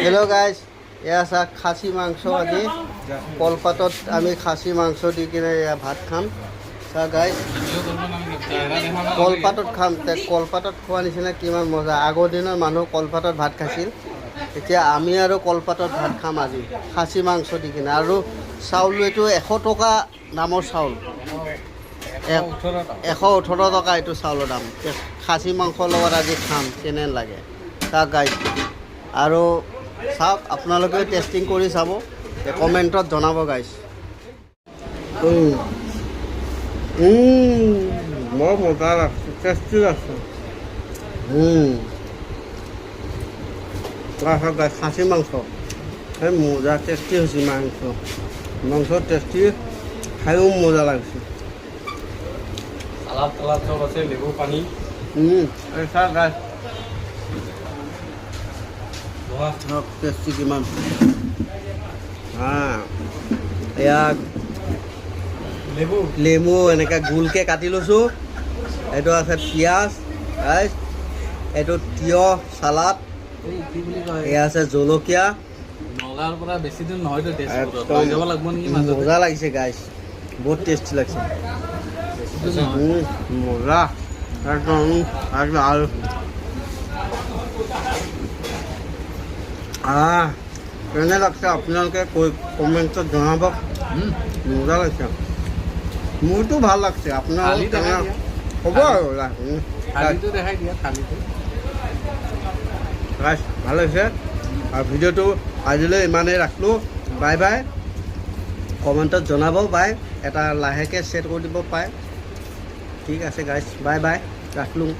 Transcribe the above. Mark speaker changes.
Speaker 1: Hello' guys, এয়া চাহ খাচী মাংস আজি কলপাতত আমি খাচী মাংস দি কিনে এয়া ভাত খাম। চাহ গাইজ, কলপাতত খাম। কলপাতত খোৱা নিচিনা কিমান মজা। আগৰ দিনৰ মানুহ কলপাতত ভাত খাইছিল, এতিয়া আমি আৰু কলপাতত ভাত খাম আজি খাচী মাংস দি কিনে। আৰু চাউল এইটো 100 টকা দামৰ চাউল, 118 টকা এইটো চাউলৰ দাম। খাচী মাংসৰ লগত আজি খাম, কেনে লাগে চাওক গাইজ। আৰু চাওক, আপোনালোকে টেষ্টিং কৰি চাব, কমেণ্টত জনাব গাইজ। বৰ মজা লাগছে, টেষ্টি লাগছে। খাচী মাংস এই মজা টেষ্টি হৈছে। মাংস টেষ্টি, খাইও মজা লাগিছে।
Speaker 2: সালাদ তালাদ চব আছে, লেবু পানী।
Speaker 1: চাওক গাইজ,
Speaker 2: বহা
Speaker 1: টেষ্টি কিমান। ইয়াক নেমু এনেকৈ গোলকৈ কাটি লৈছোঁ। এইটো আছে পিঁয়াজ, এইটো তিয়হ চালাড, এয়া আছে জলকীয়া।
Speaker 2: নগাঁৱৰ পৰা বেছি দিন নহয়তো,
Speaker 1: একদম
Speaker 2: যাব লাগিব নেকি?
Speaker 1: মজা লাগিছে গাইজ, বহুত টেষ্টি লাগিছে। মজা একদম আৰু কেনে লাগছে আপোনালোকে কমেণ্টত জনাব। মজা লাগিছে, মোৰতো ভাল লাগছে। আপোনাৰ হ'ব আৰু
Speaker 2: থালিটো দেখাই দিয়া, থালিটো
Speaker 1: ভাল হৈছে। আৰু ভিডিঅ'টো আজিলৈ ইমানেই ৰাখিলোঁ। Bye bye. কমেণ্টত জনাব বাই, এটা লাহেকৈ শ্বেয়াৰ কৰি দিব পায়। ঠিক আছে গাইজ, বাই বাই, ৰাখিলোঁ।